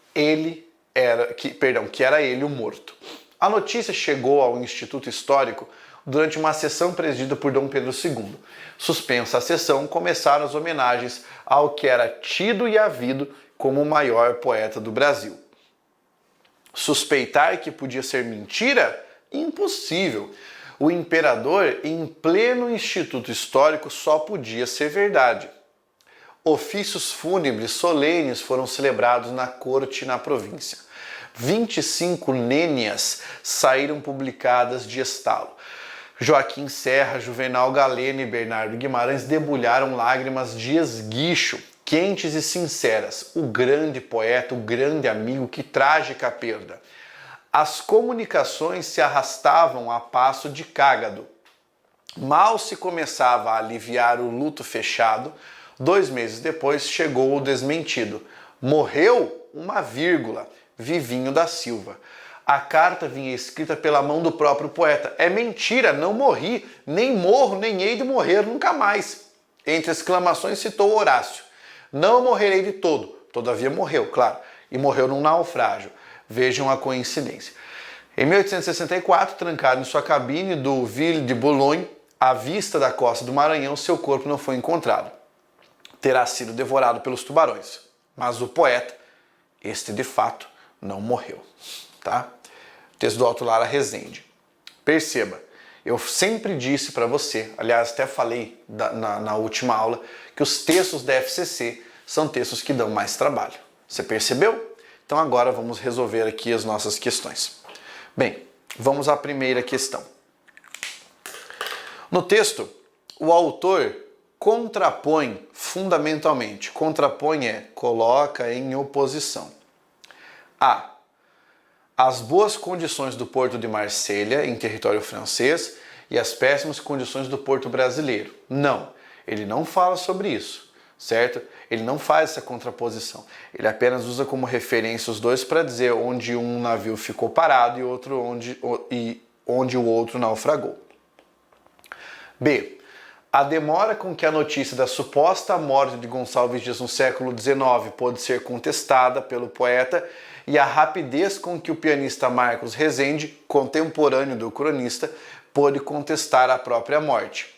era ele o morto. A notícia chegou ao Instituto Histórico durante uma sessão presidida por Dom Pedro II. Suspensa a sessão, começaram as homenagens ao que era tido e havido como o maior poeta do Brasil. Suspeitar que podia ser mentira? Impossível. O imperador, em pleno Instituto Histórico, só podia ser verdade. Ofícios fúnebres solenes foram celebrados na corte e na província. 25 nênias saíram publicadas de estalo. Joaquim Serra, Juvenal Galeno e Bernardo Guimarães debulharam lágrimas de esguicho, quentes e sinceras. O grande poeta, o grande amigo, que trágica perda. As comunicações se arrastavam a passo de cágado. Mal se começava a aliviar o luto fechado, 2 meses depois chegou o desmentido. Morreu? Uma vírgula. Vivinho da Silva. A carta vinha escrita pela mão do próprio poeta. É mentira, não morri, nem morro, nem hei de morrer nunca mais. Entre exclamações citou Horácio. Não morrerei de todo. Todavia morreu, claro. E morreu num naufrágio. Vejam a coincidência. Em 1864, trancado em sua cabine do Ville de Boulogne, à vista da costa do Maranhão, seu corpo não foi encontrado. Terá sido devorado pelos tubarões. Mas o poeta, este de fato, não morreu. Tá? Texto do Alto Lara Rezende. Perceba, eu sempre disse para você, aliás, até falei na última aula, que os textos da FCC são textos que dão mais trabalho. Você percebeu? Então agora vamos resolver aqui as nossas questões. Bem, vamos à primeira questão. No texto, o autor contrapõe fundamentalmente. Contrapõe coloca em oposição. A. As boas condições do porto de Marselha, em território francês, e as péssimas condições do porto brasileiro. Não, ele não fala sobre isso, certo? Ele não faz essa contraposição. Ele apenas usa como referência os dois para dizer onde um navio ficou parado e outro onde o outro naufragou. B. A demora com que a notícia da suposta morte de Gonçalves Dias no século XIX pôde ser contestada pelo poeta e a rapidez com que o pianista Marcos Rezende, contemporâneo do cronista, pôde contestar a própria morte.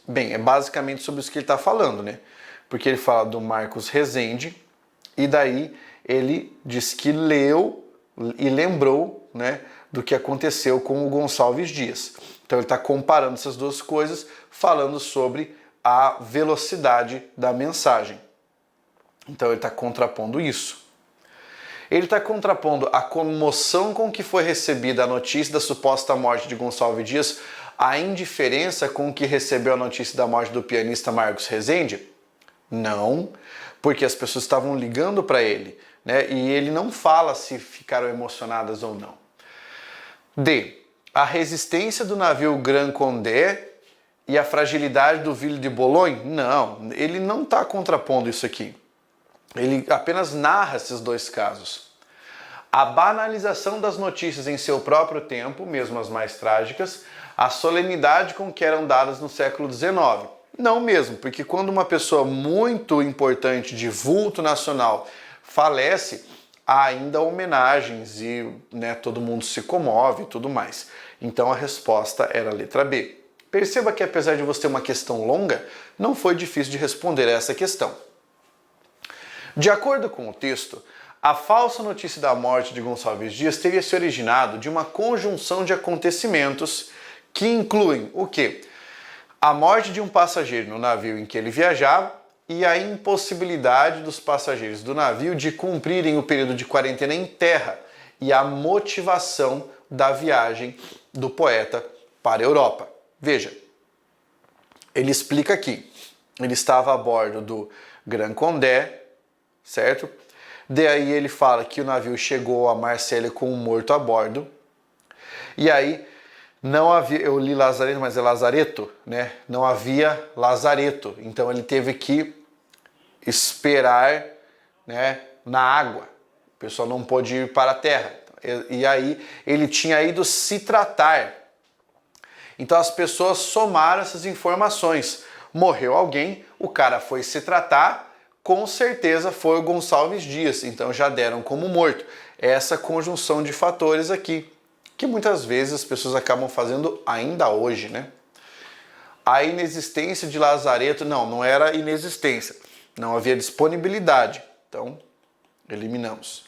Bem, é basicamente sobre isso que ele está falando, né? Porque ele fala do Marcos Rezende e daí ele diz que leu e lembrou, né, do que aconteceu com o Gonçalves Dias. Então ele está comparando essas duas coisas, falando sobre a velocidade da mensagem. Então ele está contrapondo isso. Ele está contrapondo a comoção com que foi recebida a notícia da suposta morte de Gonçalves Dias à indiferença com que recebeu a notícia da morte do pianista Marcos Rezende? Não, porque as pessoas estavam ligando para ele, né? E ele não fala se ficaram emocionadas ou não. D. A resistência do navio Grand Condé e a fragilidade do Ville de Boulogne? Não, ele não está contrapondo isso aqui. Ele apenas narra esses dois casos. A banalização das notícias em seu próprio tempo, mesmo as mais trágicas, a solenidade com que eram dadas no século XIX. Não mesmo, porque quando uma pessoa muito importante de vulto nacional falece, há ainda homenagens e, né, todo mundo se comove e tudo mais. Então a resposta era a letra B. Perceba que apesar de você ter uma questão longa, não foi difícil de responder essa questão. De acordo com o texto, a falsa notícia da morte de Gonçalves Dias teria se originado de uma conjunção de acontecimentos que incluem o quê? A morte de um passageiro no navio em que ele viajava e a impossibilidade dos passageiros do navio de cumprirem o período de quarentena em terra e a motivação da viagem do poeta para a Europa. Veja, ele explica aqui, ele estava a bordo do Grand Condé, certo? Daí ele fala que o navio chegou a Marselha com um morto a bordo. E aí não havia, eu li Lazareto, mas é Lazareto, né? Não havia Lazareto. Então ele teve que esperar, né, na água. O pessoal não pôde ir para a terra. E aí ele tinha ido se tratar. Então as pessoas somaram essas informações. Morreu alguém, o cara foi se tratar, com certeza foi o Gonçalves Dias, então já deram como morto. Essa conjunção de fatores aqui, que muitas vezes as pessoas acabam fazendo ainda hoje, né? A inexistência de Lazareto, não era inexistência, não havia disponibilidade, então eliminamos.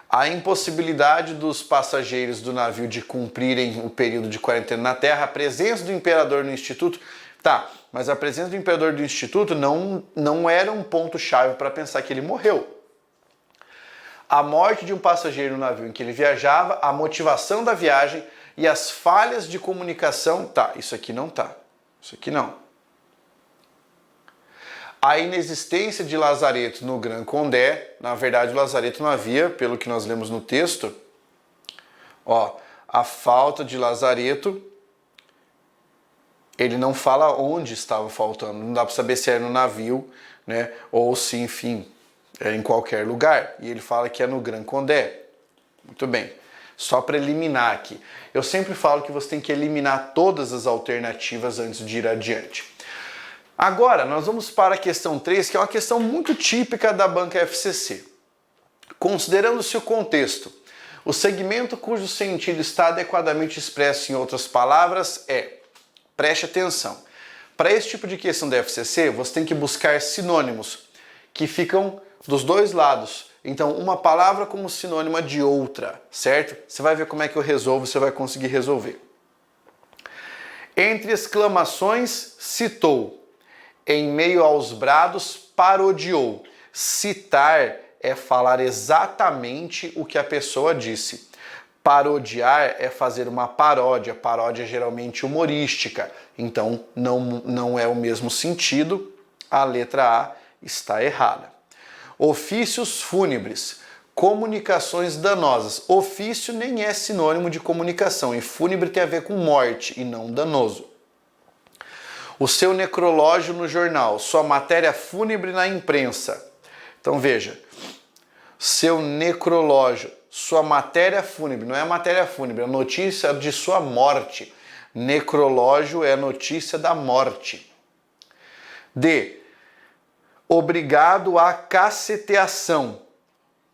A impossibilidade dos passageiros do navio de cumprirem o período de quarentena na Terra, a presença do imperador no Instituto, tá, mas a presença do imperador do Instituto não era um ponto-chave para pensar que ele morreu. A morte de um passageiro no navio em que ele viajava, a motivação da viagem e as falhas de comunicação, tá, isso aqui não tá, isso aqui não. A inexistência de Lazareto no Grand Condé, na verdade o Lazareto não havia, pelo que nós lemos no texto, ó, a falta de Lazareto, ele não fala onde estava faltando, não dá para saber se era no navio, né, ou se, enfim, é em qualquer lugar. E ele fala que é no Grand Condé. Muito bem. Só para eliminar aqui. Eu sempre falo que você tem que eliminar todas as alternativas antes de ir adiante. Agora, nós vamos para a questão 3, que é uma questão muito típica da banca FCC. Considerando-se o contexto, o segmento cujo sentido está adequadamente expresso em outras palavras é... Preste atenção. Para esse tipo de questão da FCC, você tem que buscar sinônimos que ficam dos dois lados. Então, uma palavra como sinônima de outra, certo? Você vai ver como é que eu resolvo, você vai conseguir resolver. Entre exclamações, citou. Em meio aos brados, parodiou. Citar é falar exatamente o que a pessoa disse. Parodiar é fazer uma paródia. Paródia é geralmente humorística. Então, não é o mesmo sentido. A letra A está errada. Ofícios fúnebres. Comunicações danosas. Ofício nem é sinônimo de comunicação. E fúnebre tem a ver com morte e não danoso. O seu necrológio no jornal. Sua matéria fúnebre na imprensa. Então, veja. Seu necrológio. Sua matéria fúnebre, não é a matéria fúnebre, é a notícia de sua morte. Necrológio é a notícia da morte. D. Obrigado à caceteação.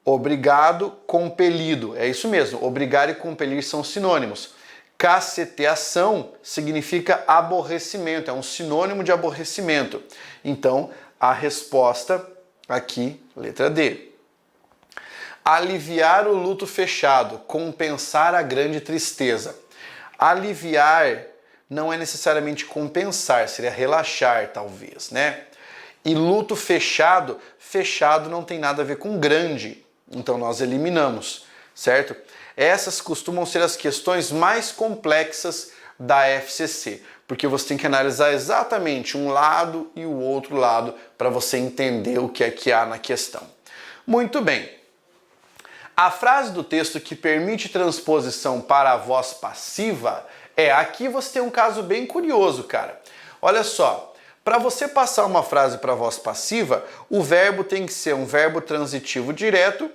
Obrigado, compelido. É isso mesmo, obrigar e compelir são sinônimos. Caceteação significa aborrecimento, é um sinônimo de aborrecimento. Então, a resposta aqui, letra D. Aliviar o luto fechado, compensar a grande tristeza. Aliviar não é necessariamente compensar, seria relaxar talvez, né? E luto fechado, fechado não tem nada a ver com grande, então nós eliminamos, certo? Essas costumam ser as questões mais complexas da FCC, porque você tem que analisar exatamente um lado e o outro lado para você entender o que é que há na questão. Muito bem. A frase do texto que permite transposição para a voz passiva aqui você tem um caso bem curioso, cara. Olha só, para você passar uma frase para a voz passiva, o verbo tem que ser um verbo transitivo direto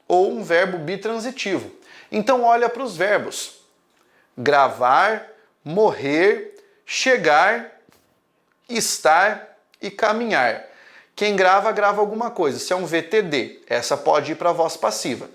ou um verbo bitransitivo. Então olha para os verbos: gravar, morrer, chegar, estar e caminhar. Quem grava, grava alguma coisa. Isso é um VTD. Essa pode ir para a voz passiva.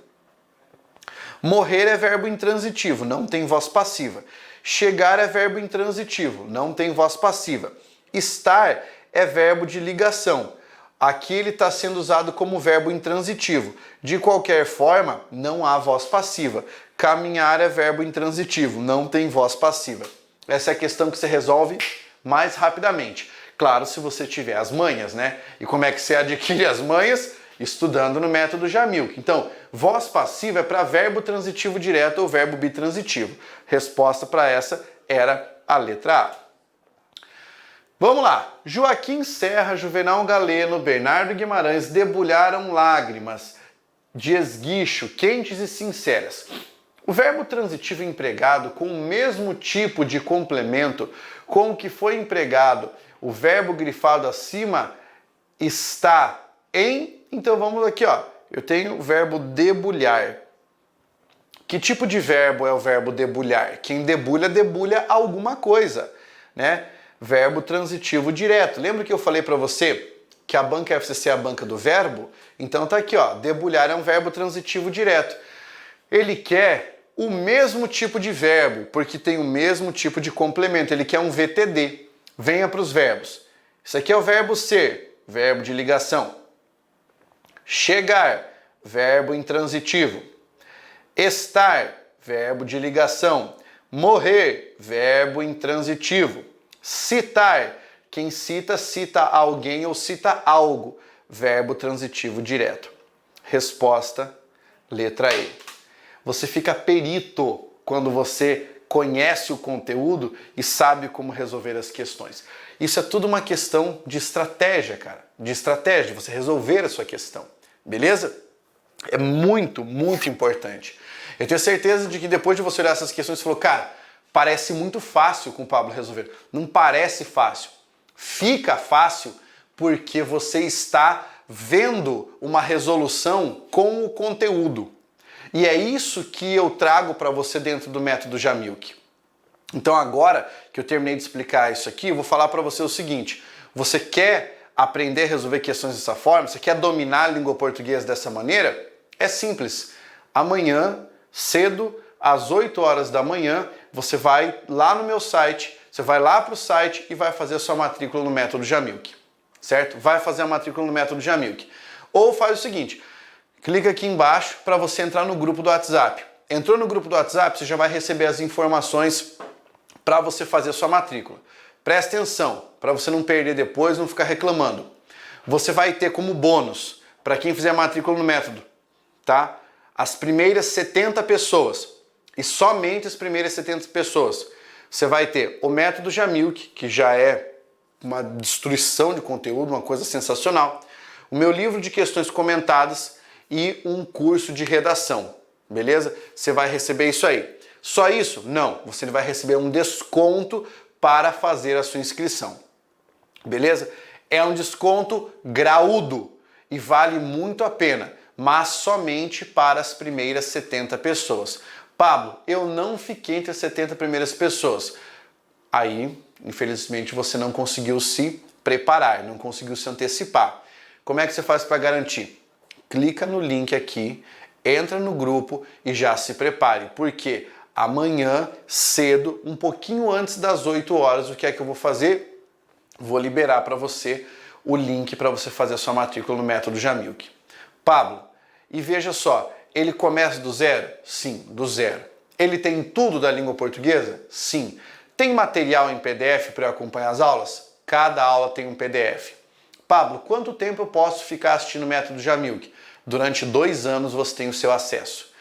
Morrer é verbo intransitivo, não tem voz passiva. Chegar é verbo intransitivo, não tem voz passiva. Estar é verbo de ligação. Aqui ele está sendo usado como verbo intransitivo. De qualquer forma, não há voz passiva. Caminhar é verbo intransitivo, não tem voz passiva. Essa é a questão que você resolve mais rapidamente. Claro, se você tiver as manhas, né? E como é que você adquire as manhas? Estudando no método Jamilk. Então, voz passiva é para verbo transitivo direto ou verbo bitransitivo. Resposta para essa era a letra A. Vamos lá. Joaquim Serra, Juvenal Galeno, Bernardo Guimarães debulharam lágrimas de esguicho, quentes e sinceras. O verbo transitivo empregado com o mesmo tipo de complemento com o que foi empregado o verbo grifado acima está em... Então vamos aqui, ó. Eu tenho o verbo debulhar. Que tipo de verbo é o verbo debulhar? Quem debulha, debulha alguma coisa, né? Verbo transitivo direto. Lembra que eu falei para você que a banca FCC é a banca do verbo? Então tá aqui, ó. Debulhar é um verbo transitivo direto. Ele quer o mesmo tipo de verbo, porque tem o mesmo tipo de complemento. Ele quer um VTD. Venha para os verbos. Isso aqui é o verbo ser, verbo de ligação. Chegar, verbo intransitivo. Estar, verbo de ligação. Morrer, verbo intransitivo. Citar, quem cita, cita alguém ou cita algo, verbo transitivo direto. Resposta, letra E. Você fica perito quando você conhece o conteúdo e sabe como resolver as questões. Isso é tudo uma questão de estratégia, cara. De estratégia, de você resolver a sua questão. Beleza? É muito, muito importante. Eu tenho certeza de que depois de você olhar essas questões, você falou, cara, parece muito fácil com o Pablo resolver. Não parece fácil. Fica fácil porque você está vendo uma resolução com o conteúdo. E é isso que eu trago para você dentro do método Jamilk. Então agora que eu terminei de explicar isso aqui, eu vou falar para você o seguinte: você quer aprender a resolver questões dessa forma? Você quer dominar a língua portuguesa dessa maneira? É simples. Amanhã, cedo, às 8 horas da manhã, você vai lá no meu site, você vai lá para o site e vai fazer a sua matrícula no método Jamilk. Certo? Vai fazer a matrícula no método Jamilk. Ou faz o seguinte: clica aqui embaixo para você entrar no grupo do WhatsApp. Entrou no grupo do WhatsApp, você já vai receber as informações para você fazer a sua matrícula. Presta atenção, para você não perder depois, não ficar reclamando. Você vai ter como bônus, para quem fizer a matrícula no método, tá? As primeiras 70 pessoas, e somente as primeiras 70 pessoas, você vai ter o método Jamilk, que já é uma destruição de conteúdo, uma coisa sensacional, o meu livro de questões comentadas e um curso de redação, beleza? Você vai receber isso aí. Só isso? Não, você vai receber um desconto para fazer a sua inscrição, beleza? É um desconto graúdo e vale muito a pena, mas somente para as primeiras 70 pessoas. Pablo, eu não fiquei entre as 70 primeiras pessoas. Aí, infelizmente, você não conseguiu se preparar, não conseguiu se antecipar. Como é que você faz para garantir? Clica no link aqui, entra no grupo e já se prepare, porque amanhã, cedo, um pouquinho antes das 8 horas, o que é que eu vou fazer? Vou liberar para você o link para você fazer a sua matrícula no método Jamilk. Pablo, e veja só, ele começa do zero? Sim, do zero. Ele tem tudo da língua portuguesa? Sim. Tem material em PDF para eu acompanhar as aulas? Cada aula tem um PDF. Pablo, quanto tempo eu posso ficar assistindo o Método Jamilk? Durante 2 anos você tem o seu acesso.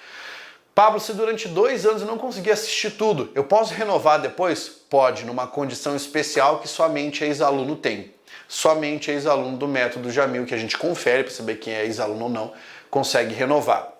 Pablo, se durante 2 anos eu não conseguir assistir tudo, eu posso renovar depois? Pode, numa condição especial que somente ex-aluno tem. Somente ex-aluno do Método Jamilk, que a gente confere para saber quem é ex-aluno ou não, consegue renovar.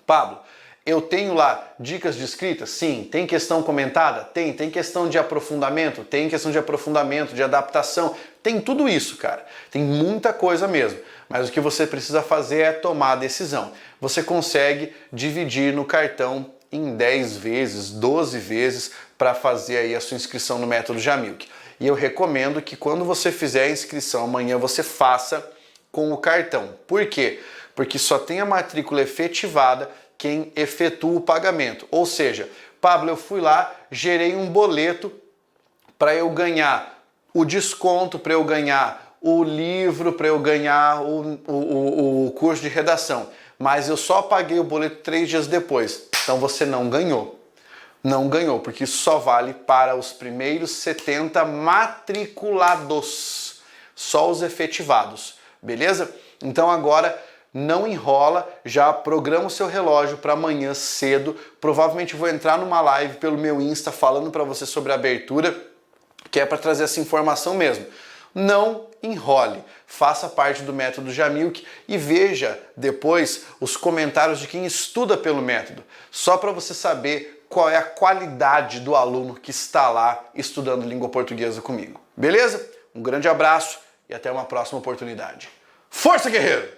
Pablo, eu tenho lá dicas de escrita? Sim. Tem questão comentada? Tem. Tem questão de aprofundamento? Tem questão de aprofundamento, de adaptação. Tem tudo isso, cara. Tem muita coisa mesmo. Mas o que você precisa fazer é tomar a decisão. Você consegue dividir no cartão em 10 vezes, 12 vezes para fazer aí a sua inscrição no Método Jamilk. E eu recomendo que quando você fizer a inscrição amanhã você faça com o cartão. Por quê? Porque só tem a matrícula efetivada quem efetua o pagamento. Ou seja, Pablo, eu fui lá, gerei um boleto para eu ganhar o desconto, para eu ganhar o livro, para eu ganhar o curso de redação. Mas eu só paguei o boleto 3 dias depois. Então você não ganhou. Não ganhou, porque isso só vale para os primeiros 70 matriculados. Só os efetivados. Beleza? Então agora não enrola, já programa o seu relógio para amanhã cedo. Provavelmente vou entrar numa live pelo meu Insta falando para você sobre a abertura, que é para trazer essa informação mesmo. Não enrole, faça parte do Método Jamilk e veja depois os comentários de quem estuda pelo método, só para você saber qual é a qualidade do aluno que está lá estudando língua portuguesa comigo. Beleza? Um grande abraço e até uma próxima oportunidade. Força, guerreiro!